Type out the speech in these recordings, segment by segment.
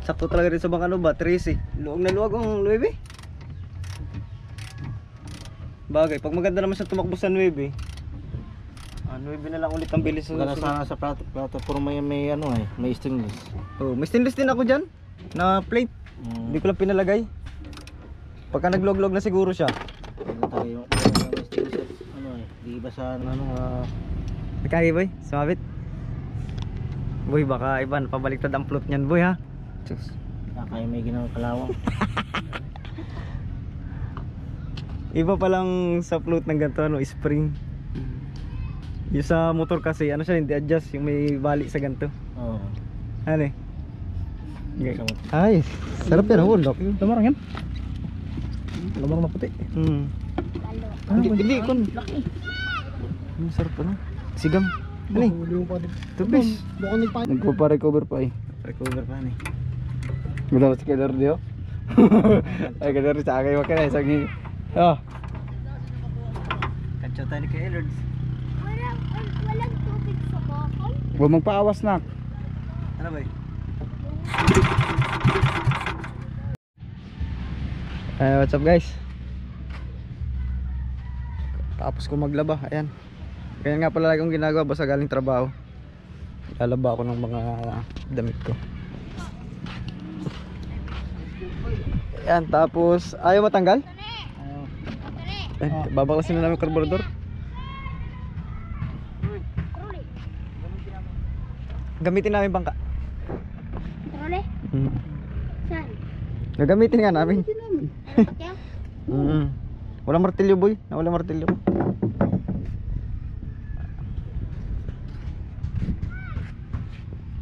Sakto talaga rin sa bang ano ba, 13. Luwag na luwag ang 9. Bagay, pag maganda naman siya tumakbo sa 9. 9 na lang ulit ang bilis. Maganda sana sa platform may ano may stainless. Oh, may stainless din ako dyan na plate. Hindi ko lang pinalagay. Pagka naglog-log na siguro siya. Tayo di ba sa Nakaya boy, sumabit. Boy, baka iba pabaliktad ang float niyan boy ha. Sus. Kaya may ginawang kalawang. Iba pa lang sa float ng ganito ano, spring. Yung sa motor kasi ano siya, hindi adjust yung may bali sa ganito. Oo. Ano eh? Ay, sarap yan, hulok. Tamarang yan. Lamang maputi. Hindi kon. Ang sarap ano? Sigam. Ano eh? Tubis. Nagpa-recover pa eh. Recover pa ni. Gula si Kedar dio. Ay Kedar sa akin wag na sagi. Oh. Kancho tayo ni Kedar. Walang tubig sa bakal. Huwag magpaawas na. Ano ba? What's up guys? Tapos ko maglaba, ayan. Ganyan nga pala lagi kong ginagawa basta galing trabaho. Lalaba ako ng mga damit ko. Ayan, tapos ayaw matanggal? Ayaw. Babaklasin na namin yung carburetor. Gamitin namin bangka. Trole? Saan? Gagamitin nga namin. Pakyaw? Walang martilyo boy, walang martilyo.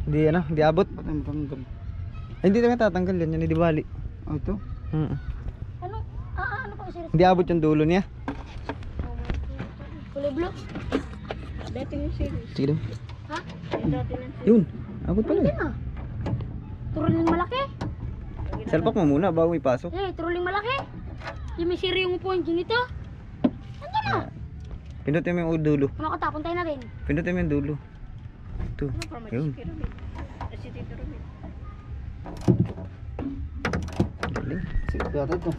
Hindi ano, hindi abot. Ay, hindi naman tatanggal yan, yan hindi bali. Oh, ito? Ano? Ano pa kasi? Hindi abot yung dulo niya. Kulay blue? Dati yung series. Sige daw. Ha? Dati ng series. Yun, abot pala Hindi eh. na. Turuling malaki. Salpak mo muna bago ipasok. Turuling malaki. Yung may siri yung upuan dyan ito. Ando na. Pindutin mo yung dulo. Ano ka tapuntay na rin? Pindutin mo yung dulo. Ito, yun. Galing. Sikip yata ito.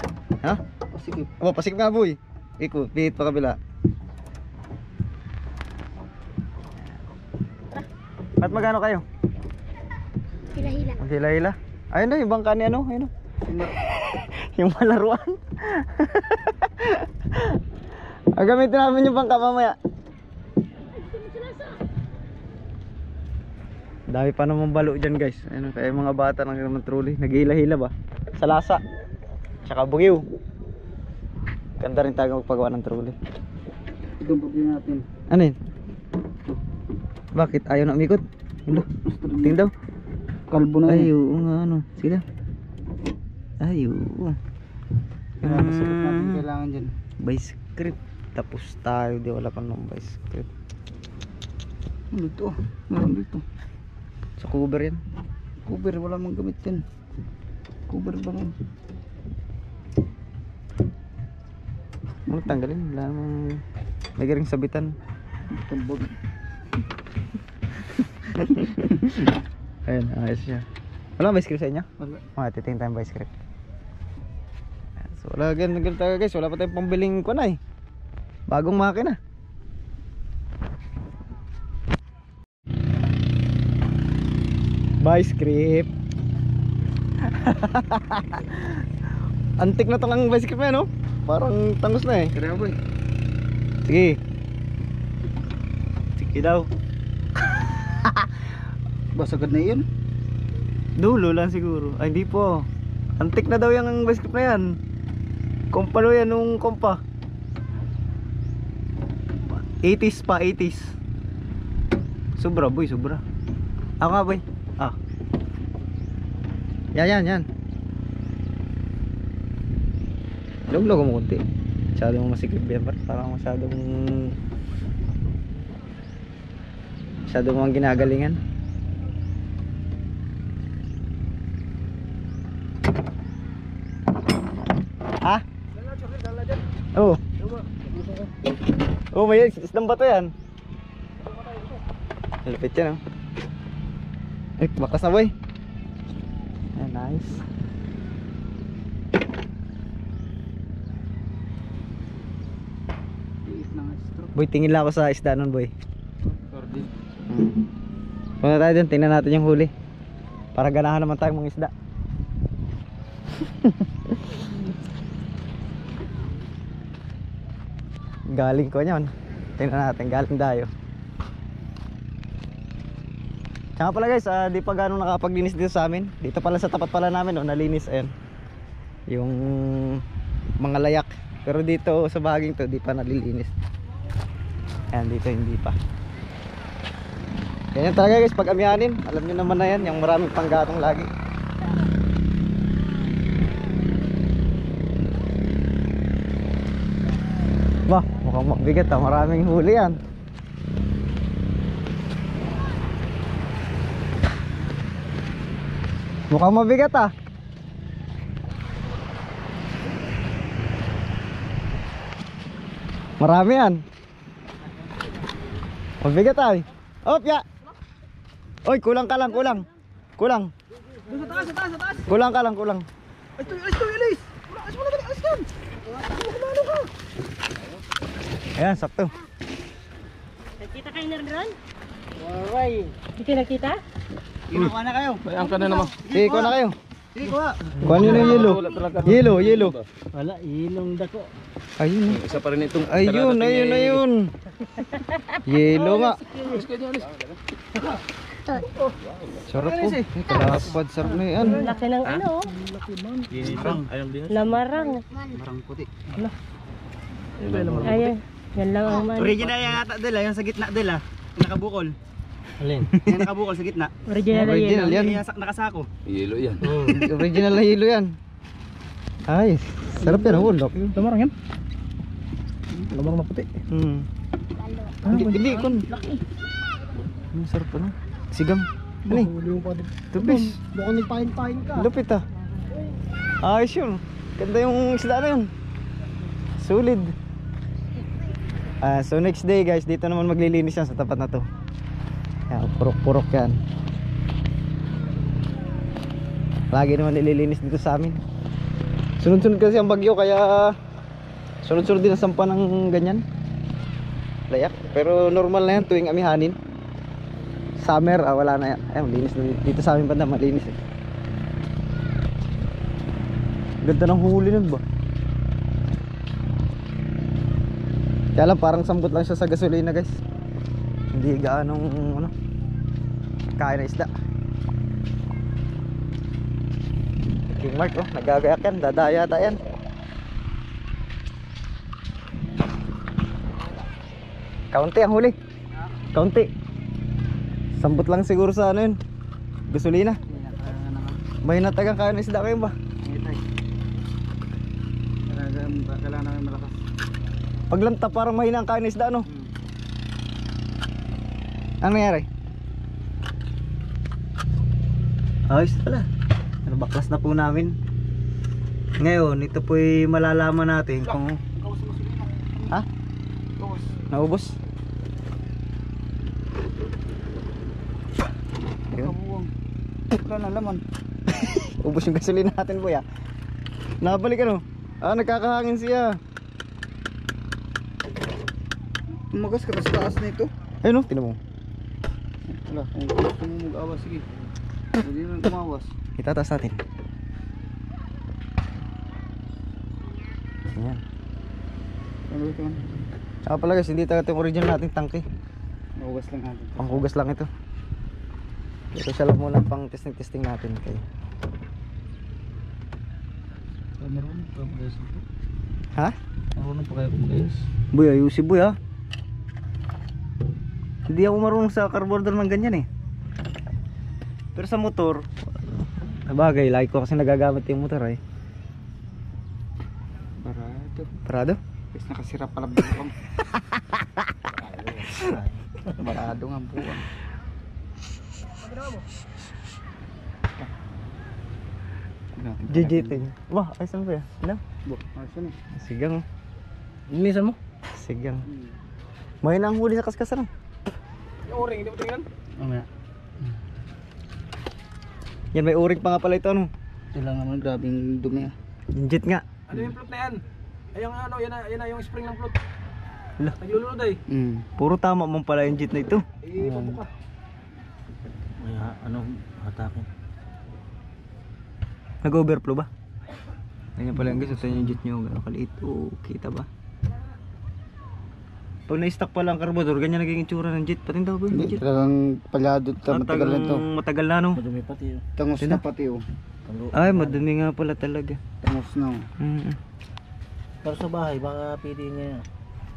Ha? Pasikip. Oh, pasikip nga boy. Iko, pihit pa kabila. At magano kayo? Hila-hila. Hila-hila. Ayun na, yung bangka ni ano, ayun na. Yung malaruan. Gamitin namin yung bangka mamaya. Dami pa naman balo dyan guys. Ayun, kaya mga bata nang naman truly. Naghihila-hila ba? Sa lasa. Tsaka bugiw. Ganda rin tayo magpagawa ng truly. Itong problema natin. Ano yun? Bakit? Ayaw na umikot? Hello? Tingin daw. Kalbo na Ay, oo nga ano. Sige daw. Ay, oo. Kaya masakit natin kailangan dyan. By script. Tapos tayo. Di wala pa nung by script. Dito. Meron dito. Sa cover yan. Cover. Wala mang gamit yan. Cover ba lang? Ano tanggalin? Wala namang may garing sabitan. Tambog. Ayun, ayos siya. Wala ba script sa inyo? Wala. Mga titingin tayong by script. So wala ganun tayo guys. Wala pa tayong pambiling ko na eh. Bagong makina. By script. Antik na tong ang by script na no? Parang tangos na eh. Kaya boy. Sige. Sige daw. Basagad na yun. Dulo lang siguro. Ay hindi po. Antik na daw yung bicycle na yan. Kompalo yan nung kompa. 80s pa, 80s. Sobra boy, sobra. Ako nga boy. Ah. Yan. Log-log mo kunti. Masyadong masikip yan. Parang masyadong mga ginagalingan. Ha? Oo. Oh, may isdang bato yan. Malapit yan oh. Ay, bakas na boy. nice. Tiis ng astro. Boy, tingin lang ako sa isda nun, boy. Punta tayo dun, tingnan natin yung huli. Para ganahan naman tayong mga isda. Galing ko nyon. Tingnan natin, galing dayo. Tsaka pala guys, di pa gano'ng nakapaglinis dito sa amin. Dito pala sa tapat pala namin, nalinis, ayan. Yung mga layak. Pero dito sa bahaging to, di pa nalilinis. Ayan, dito hindi pa. Ganyan talaga guys, pag amihanin. Alam nyo naman na yan, yung maraming panggatong lagi. Bah, mukhang mabigat ah, maraming huli yan. Mukhang mabigat ah. Marami yan. Mabigat ay. Op ya. Oy, kulang ka lang, kulang. Kulang. Sa taas, sa taas, sa taas. Kulang ka lang, kulang. Ay, ito, Elise. Alis mo na dali, alis yan. Kumano ka. Ayan, sakto. Nakita kayo na rin? Waray. Hindi kayo nakita? Kinuha na kayo. Bayang ka na naman. Sige, kuha na kayo. Sige, kuha. Kuha nyo na yung yelo. Yelo, yelo. Wala, ilong dako. Ayun. Isa pa rin itong Ayun, ayun, ayun. Yelo nga. Sarap po. Kalapad, sarap na yan. Laki ng ano? Lamarang. Marang puti. Ayan. Yan lang ang man. Original yan ata dila, yung sa gitna dila. Yung nakabukol. Alin? Yung nakabukol sa gitna. Original na Original yun. yan. Yung nakasako. Yelo yan. Original na hilo yan. Ay, sarap yan. Hulok. Lamarang yan. Lamarang na puti. Hindi, kun. Ang sarap ano. Sigang. Ano eh? Tupis. Baka nagpahin-pahin ka. Lupit ah. Ayos yun. Ganda yung isda na yun. Solid. So next day guys, dito naman maglilinis yan sa tapat na to. Yan, purok-purok yan. Lagi naman nililinis dito sa amin. Sunod-sunod kasi ang bagyo, kaya sunod-sunod din ang sampa ng ganyan layak. Pero normal na yan tuwing amihanin. Summer, wala na yan. Ay, malinis na dito sa amin banda, malinis eh. Ganda ng huli nun ba? Kaya lang parang sambot lang siya sa gasolina guys. Hindi gaanong ano, kain na isda. King Mark oh, nagagayak yan, dadaya ata yan. Kaunti ang huli. Kaunti. Sambot lang siguro sa ano yun, gasolina. May natagang kain na isda kayo ba? Kailangan namin malakas. Paglanta parang mahina ang kain na isda no? Ano nangyari? Ayos pala. Baklas na po namin. Ngayon, ito po'y malalaman natin kung... Ha? Naubos? Ayun. Wala na laman. Ubos yung gasolina natin boy ah. Nakabalik ano? Nagkakahangin siya. Umagas ka sa taas na ito. Ayun o, tinan mo. Wala, kung gusto mo mag-awas, sige. Hindi naman kumawas. Itataas natin. Ayan. Ano ito man? Saka pala guys, hindi talaga itong original nating tangke. Mahugas lang natin. Panghugas lang ito. Ito siya lang muna pang testing natin kayo. Marunong pa guys. Ha? Marunong pa kayo guys. Boy, ayusin boy ha. Hindi ako marunong sa carburetor ng ganyan eh. Pero sa motor, bagay, lagi ko kasi nagagamit yung motor eh. Parado. Parado? Guys, nakasira pala buwang. Parado nga buwang. JJT. Wah, ayos mo ba yan? Ano? Ayos yan eh. Sigang. Linisan mo? Sigang. Mahina ang huli sa kaskasan. Yung ring, hindi mo tingnan? Mamaya. Yan, may uring pa nga pala ito, ano? Ito lang naman, grabing dumi ah. Yung jet nga. Ano yung float na yan? Ay, yung ano, yan na yung spring ng float. Wala. Naglulunod ay. Puro tama mong pala yung jet na ito. Pabuka. May hatakin. Nag-overflow ba? Ganyan pala yung guys, ito yung jet nyo. Gano'ng kaliit. Oo, kita ba? Pag na-stock pala ang carburetor, ganyan naging itsura ng jet. Pating daw ba yung Hindi, jet? talagang palyado. Matagal na to. Matagal na, no? Madumi pati oh. Tangos na pati oh. Ay, madumi nga pala talaga. Tangos na oh. Pero sa bahay, baka pwede niya.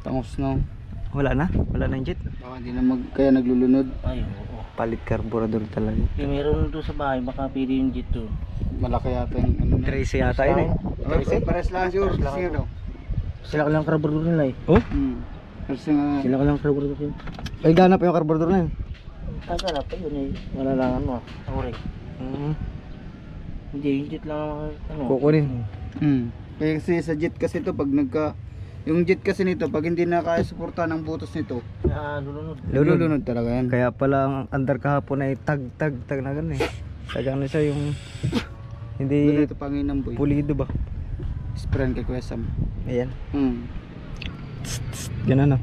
Tangos na oh. Wala na? Wala na yung jet? Baka hindi na kaya naglulunod. Ay, oo. Palit carburetor talaga. Yung meron doon sa bahay, baka pwede yung jet to. Malaki yata yung ano na. 13 yata yun eh. Pares lang sure. Zero. Sila ka lang carburetor nila eh. Oh? Kasi nga. Sila ka lang carburetor yun. Ay, ganap yung carburetor na yun. Tagalap pa yun eh. Malalangan mo. Oring. Hindi, yung jet lang ano. Kukunin. Kaya kasi sa jet kasi to pag yung jet kasi nito pag hindi na kaya suporta ng butos nito, Lulunod. lulunod talaga yan. Kaya pala ang under kahapon ay tag na gano'n eh. Tagang na siya yung hindi Ito Panginoon boy. pulido ba? Sprayan kay Kuya Sam. Ayan. Kaya Ganun na.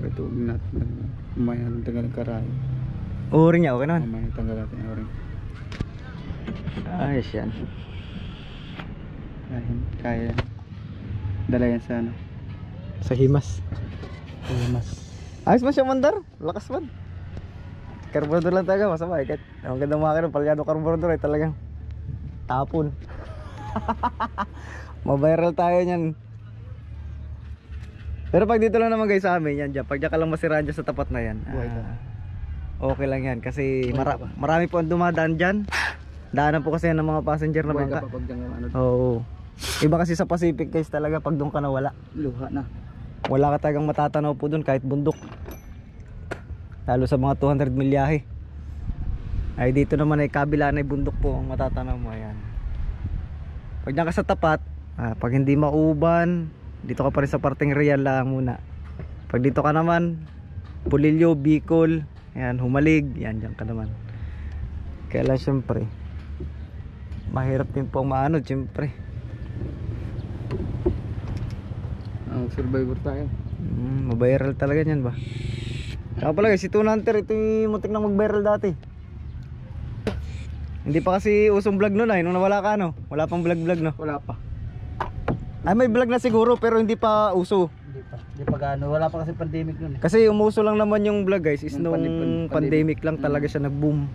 ito natin mamaya tanggal ng karayo. Uri niya, okay naman. Mamaya tanggal natin yung oring. Ayos yan. Kaya dala yan sa ano. Sa himas. Ayos man siya mandar. Lakas man. Carburetor lang talaga, masama eh. Kahit ang ganda makina, palyado carburetor ay talagang tapon. Mabiral tayo niyan. Pero pag dito lang naman guys sa amin yan dyan, pag dyan ka lang masiraan dyan sa tapat na yan, okay lang yan kasi marami po ang dumadaan dyan. Daanan po kasi yan ng mga passenger na bangka. Oo. Iba kasi sa Pacific guys talaga pag doon ka na wala. Luha na. Wala ka talagang matatanaw po doon kahit bundok. Lalo sa mga 200 milyahe. Ay dito naman ay kabila na bundok po ang matatanaw mo. Ayan. Pag dyan ka sa tapat, pag hindi mauban, dito ka pa rin sa parteng Real lang muna. Pag dito ka naman, Pulilio, Bicol, ayan, Humalig, yan dyan ka naman. Kaya lang syempre, mahirap din po ang maanod syempre. Survivor tayo. Mabiral talaga yan ba? Saka pala guys, si Toon Hunter, ito yung muntik na mag-viral dati. Hindi pa kasi usong vlog nun ay, nung nawala ka no? Wala pang vlog no? Wala pa. Ay may vlog na siguro pero hindi pa uso. Hindi pa gaano. Wala pa kasi pandemic nun eh. Kasi umuso lang naman yung vlog guys is Nung nung pandemic lang talaga siya nag-boom.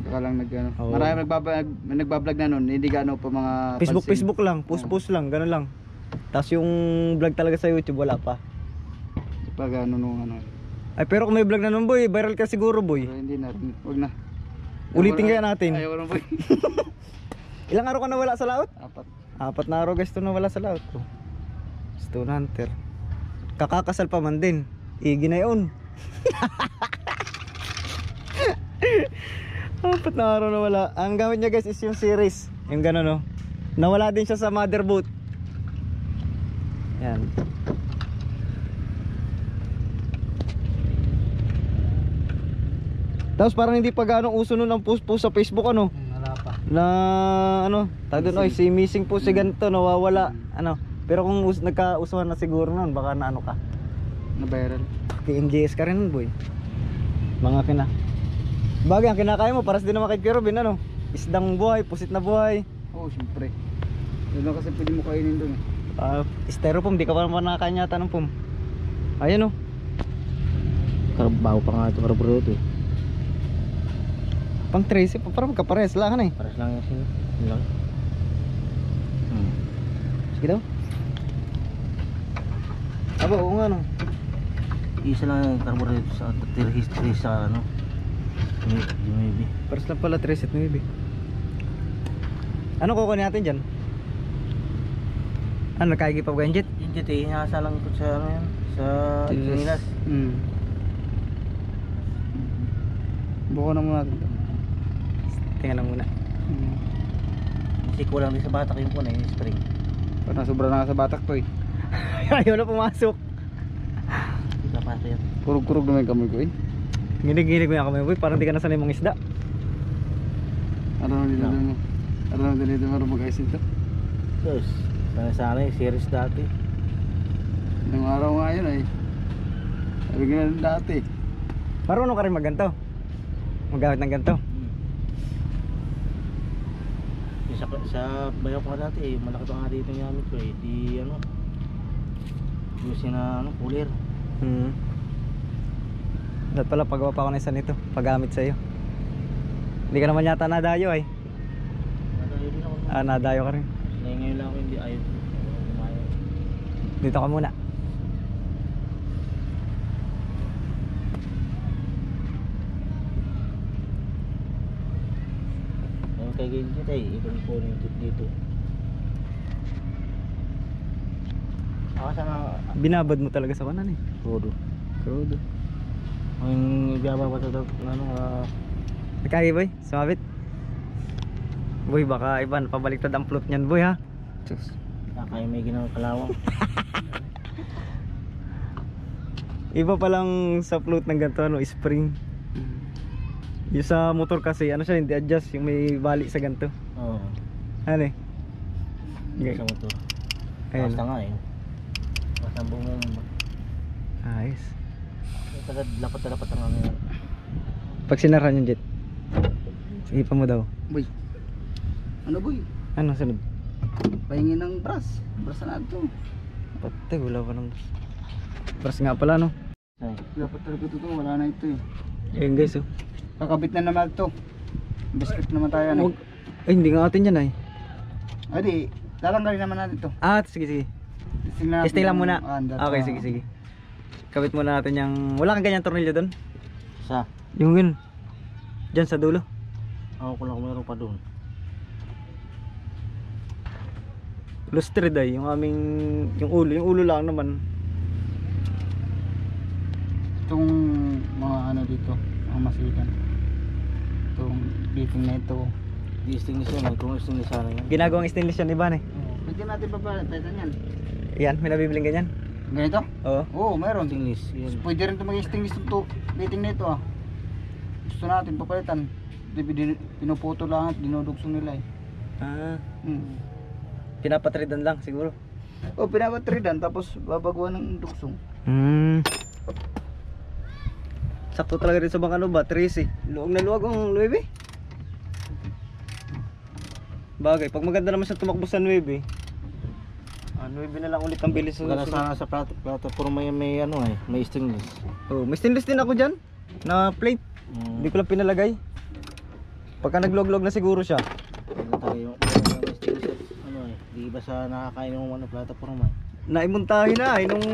Baka lang nag-ano. Oo. Marami nagbablog na nun. Hindi gaano pa mga pansin. Facebook lang, post lang, gano'n lang. Tapos yung vlog talaga sa YouTube wala pa. Hindi pa gaano nung ano. Ay pero kung may vlog na nun boy, viral ka siguro boy. Pero hindi na. Huwag na. Ulitin kaya natin. Ayaw na boy. Ilang araw ka nawala sa laot? 4. 4 na araw guys to nawala sa laot ko. Stone Hunter. Kakakasal pa man din. Igi na yun. 4 na araw nawala. Ang gamit niya guys is yung series. Yung gano'n no. Nawala din siya sa mother boat. Yan. Tapos parang hindi pa gaano uso nun ang post sa Facebook ano. Wala pa. Na ano, tawag doon, si missing po si ganito, nawawala. Ano, pero kung nagkausuhan na siguro nun, baka na ano ka. Na viral. PNGS ka rin nun boy. Mga bagay ang kinakain mo, paras din naman kay Kirobin ano. Isdang buhay, pusit na buhay. Oo, syempre. Doon kasi pwede mo kainin doon eh. Styrofoam, di ka pa naman nakakain yata ng pum. Ayun oh. Bago pa nga ito carburetor eh. Pang 13, parang magkapares lang eh. Pares lang yan sila. Yun lang. Sige daw. Aba, oo nga no. Isa lang yung carburetor sa history sa ano. Maybe. Pares lang pala 13 na baby. Ano kukunin natin dyan? Ano, nakaigi pa ba yung jet? Yung jet eh, hinasa lang ko sa ano yan. Sa Pilipinas. Buko na muna natin. Tingnan lang muna. Kasi kulang din sa batak yung kuna, yung spring. Parang sobra na nga sa batak to eh. Ayaw na pumasok. Hindi ka pasa yan. Kurug-kurug naman yung kamay ko eh. Ginig-ginig mo yung kamay boy, parang di ka nasanay mong isda. Araw dito marunong mag-ayos ito. Yes. Sana series dati. Nung araw nga yun ay. Sabi ko na dati. Marunong ka rin magganto? Magamit ng ganto? Sa bayaw ko dati, malaki pa nga dito yung gamit ko eh. Di ano, yusin na ano, cooler. Dapat pala pagawa pa ako ng isa nito, paggamit sa'yo. Hindi ka naman yata nadayo ay. Nadayo din ako. Nadayo ka rin. Ngayon lang ako hindi ayaw. Dito ka muna. Ngayon kay Genjit ay, ikon po yung dito. Ako sana, Binabad mo talaga sa kanan eh. Rodo. Crudo. Ang ibaba pa ito, ano, Nakaya boy, sumabit. Boy, baka iba napabaliktad ang float niyan boy ha. Diyos. kaya may ginawang kalawang. Iba pa lang sa float ng ganito ano, spring. Yung sa motor kasi ano siya, hindi adjust yung may bali sa ganito. Oo. Ano eh? Sa motor. Ayun. Basta nga eh. Basta ang buong Ayos. dapat ang ano yan. Pag sinara yung jet, ipa mo daw. Boy. Ano boy? Ano sunod? Pahingin ng brass. Brass na ito. Patay, wala pa nang brass nga pala no. Ay. Dapat talaga ito. Wala na ito eh. Ayun guys oh. Kakabit na naman ito. Biscuit naman tayo na. Ay hindi nga atin yan ay. Ay di. Tatanggalin naman natin ito. Sige. Testing Testing lang muna. Okay, Ah. sige. Kabit muna natin yung... Wala kang ganyan tornilyo doon? Sa? Yung yun. Diyan sa dulo. Ako ko lang meron pa doon. Lustre day, yung aming... Yung ulo lang naman. Itong mga ano dito. Mga masikan. Itong fitting na ito. I-stingless yan. Kung i-stingless sana yan. Ginagawang stainless yan, iba eh. Pwede natin papalitan yan. Yan, may nabibiling ganyan. Ganito? Oo. Oo, mayroon. Stingless. Yan. Pwede rin ito mag-stingless ito. Fitting na ito ah. Gusto natin papalitan. Pinuputo lang at dinudugsong nila eh. Ah, Hmm. pinapatridan lang siguro. O pinapatridan tapos babaguhan ng dugsong. Sakto talaga rin sa bang ano ba, 13. Luwag na luwag ang 9. Bagay, pag maganda naman siya tumakbo sa 9. 9 na lang ulit ang bilis. Maganda sana sa platform may ano eh. May stingless. Oh, may stainless din ako dyan na plate. Hindi ko lang pinalagay. Pagka nagluwag-luwag na siguro siya. Maganda talaga yung stingless. Ano eh. Di ba sa nakakain ng ano platform eh. Naimuntahin na nung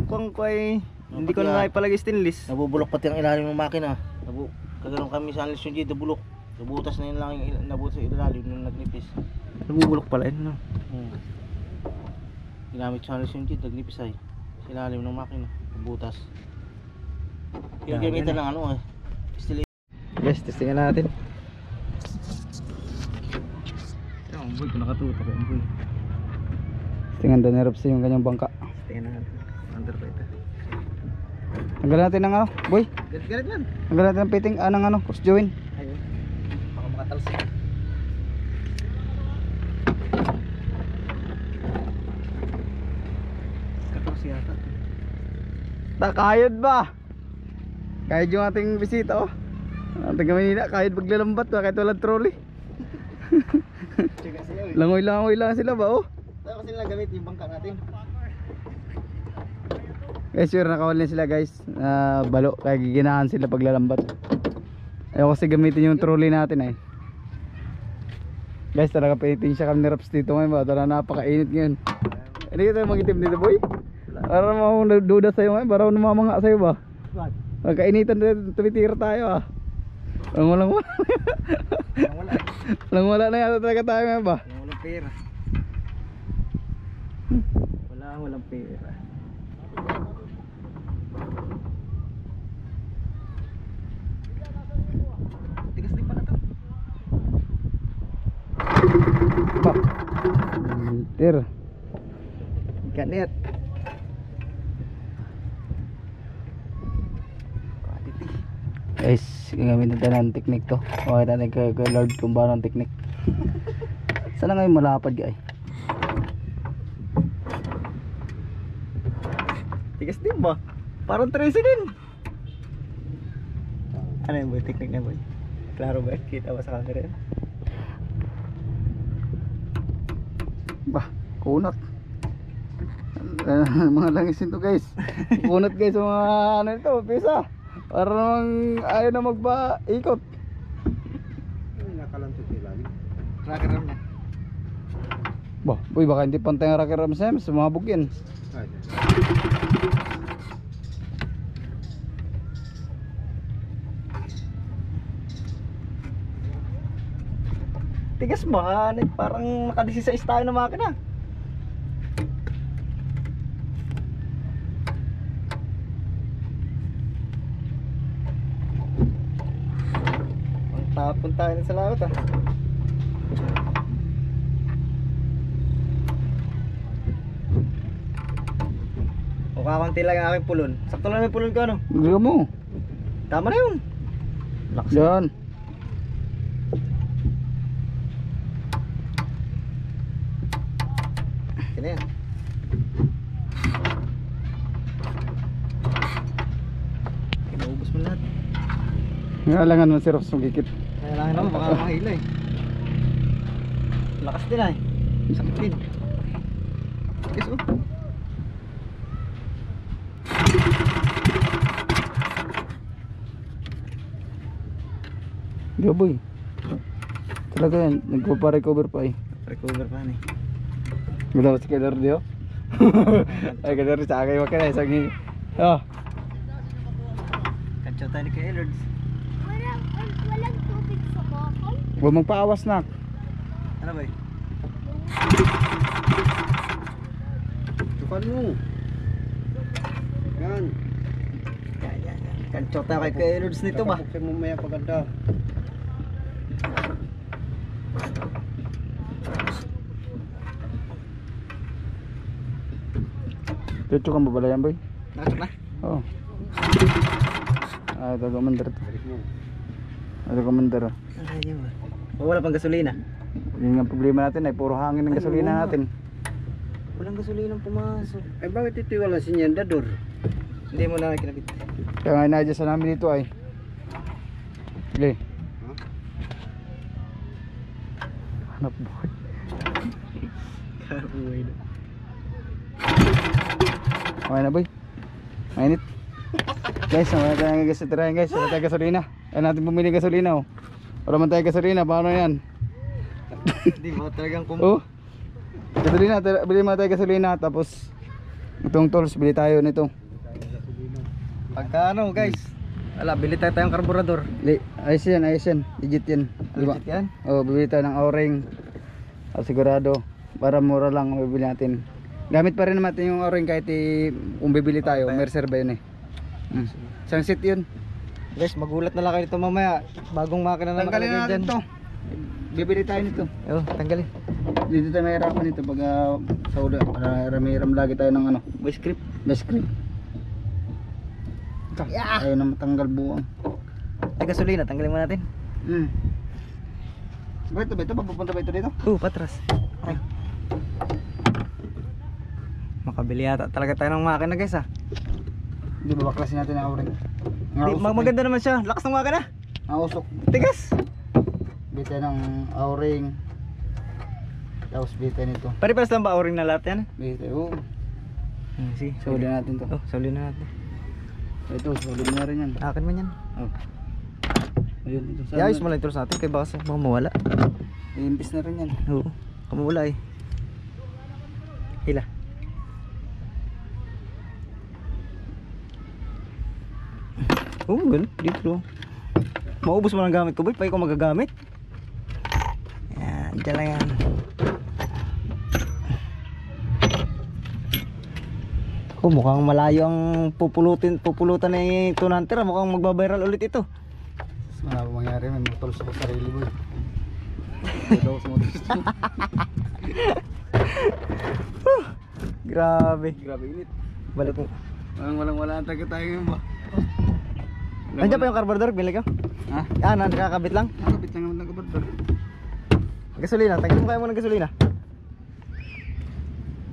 kuwang ko ay hindi ko na naipalagay stainless. Nabubulok pati ang ilalim ng makina. Kaganoon kami sa alis yung dito bulok. Nabutas na yun lang yung nabutas sa ilalim nung nagnipis. Nabubulok pala yun no? Ginamit sa alis yung dito, nagnipis ay. Sa ilalim ng makina. Nabutas. Yung Yan, gamitan yan ng ano eh. Still Yes, testingan natin. Ang boy, kung nakatutok ang boy. Tingnan doon nerves yung kanyang bangka. Testingan natin. Under pa ito. Tanggalin natin ng ano, boy. Ganit yan. Tanggalin natin ng fitting, ng ano, cross join. Ayun. Baka makatalsik. Katalsi yata. Kayod ba? Kayod yung ating bisita oh. Ang taga Manila, kayod maglalambat ba kahit walang trolley. Langoy-langoy lang sila ba oh. Tayo kasi lang gamit yung bangka natin. Guys, sure nakawal sila guys. Balo, kaya giginahan sila paglalambat. Ayaw kasi gamitin yung trolley natin eh. Guys, talaga pinitin siya kami ni Raps dito ngayon ba? Tara, napakainit ngayon. Hindi tayo mag-itim dito boy. Para maduda sa'yo ngayon, para namamanga sa'yo ba? Magkainitan dito, tumitira tayo ah. Walang wala na yata talaga tayo ngayon ba? Walang pera. Walang pera. Tigas din pala to. Pak. Tir. Ganit. Quality. Guys, gagamitin tayo ng technique to. Okay natin kay Lord kung paano ang technique. Sana ngayon malapad guys. Tigas din ba? Parang 13 din. Ano yung boy? Technique na boy? Klaro ba? Kita ba sa camera yun? Bah, kunat. Mga langis nito guys. Kunat guys sa mga ano ito, pisa. Para namang ayaw na magpa-ikot. Nakalantot nila. Tracker ram na. Bah, boy, baka hindi pantay ang rocker ram sa sumabog yan. Tigas ba? Parang naka-16 tayo na makina. Tapon tayo sa laot ah. O kakanti lang ang aking pulon. Sakto lang may pulon ko ano. Gulo mo. Tama na yun. Yan. Yan na yan. Kinaubos mo lahat. Ngalangan mo si Ross magikit. Kailangan naman baka mahila eh. Lakas din ay. Sakit din. Tigas oh. Gaboy. Talaga yan, nagpa-recover pa eh. Recover pa ni. Gula si Kedar dio. Ay Kedar sa akin wag ka na isang ah. Kantsaw tayo ni kay Ellards. Walang tubig sa bakal. Huwag magpaawas na. Ano ba eh? Tukan mo. Yan. Yan. Kantsaw tayo kay Ellards nito ba? Kapuksin mo maya paganda. Tucho kang babalayan boy. Nakachok na? Oo. Ah, ito commander to. Ito commander. Ay, ba? Wala pang gasolina. Yun ang problema natin ay puro hangin ng gasolina natin. Walang gasolina pumasok. Eh bakit ito wala sinyendador? Hindi mo na kinabit. Kaya nga inadjust na namin dito ay. Sige. Hanap buhay. Kabuhay na. Okay na boy. Mainit. Guys, wala tayong gas tirayan guys. Wala tayong gasolina. Ay natin bumili gasolina oh. Wala man tayong gasolina. Paano yan? Hindi mo talagang Oh. Gasolina. Bili mo tayong gasolina. Tapos itong tools. Bili tayo nito. Pagka ano guys. Wala, bili tayo tayong karburador. Ayos yan. Ayos yan. Legit yan. Diba? Legit yan? Oh, bibili tayo ng O-ring. Sigurado. Para mura lang bibili natin. Gamit pa rin natin yung O-ring kahit kung bibili tayo. Mercer ba yun eh. Isang seat yun. Guys, magulat na lang kayo nito mamaya. Bagong makina na Tanggalin nakalagay natin dyan. to. Bibili tayo nito. Oh, tanggalin. Dito tayo mahirapan nito pag sa ula. Ramiram lagi tayo ng ano. Voice script. Best cream. Ayaw na matanggal buwang. Ay, gasolina, tanggalin mo natin. Ba ito? Papupunta ba ito dito? Patras. Ay. Makabili yata talaga tayo ng makina guys ah. Hindi ba baklasin natin ang O-ring? Maganda naman siya. Lakas ng makina. Ang usok. Tigas. Bili tayo ng O-ring. Tapos bili tayo nito. Pare-pares lang ba o-ring na lahat yan? Bili tayo. Sige. Suli natin to. Oh, suli na natin. Ito, suli na rin yan. Akin man yan. Oh. Ayun, ito. Iayos mo lang ito sa atin kaya baka mawala. Iimpis na rin yan. Oo. Kamawala eh. Hila. Oh, ganun. Dito. Maubos mo ng gamit ko boy. Pa ikaw magagamit. Yan. Diyan lang yan. Oh, mukhang malayo ang pupulutan ni Tunanter. Mukhang magbabiral ulit ito. Wala pa mangyari, may motor sa sarili boy. Daw sa motor. Grabe. Grabe init. Balik mo. Wala ang taga tayo ngayon ba? Nandiyan pa yung carburetor, bili ko. Ha? Ah, nakakabit lang. Nakabit lang naman ng kabador. Gasolina, tagal mo kaya mo ng gasolina.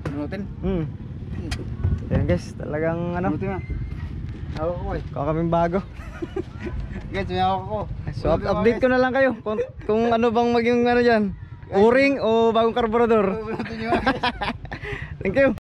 Bunutin. Yan guys, talagang ano, Bunutin na. Hawak ko eh. kuha kaming bago. Guys, may hawak ko. So update ko na lang kayo kung ano bang maging ano dyan, O-ring o bagong carburetor. Bunutin nyo. Thank you.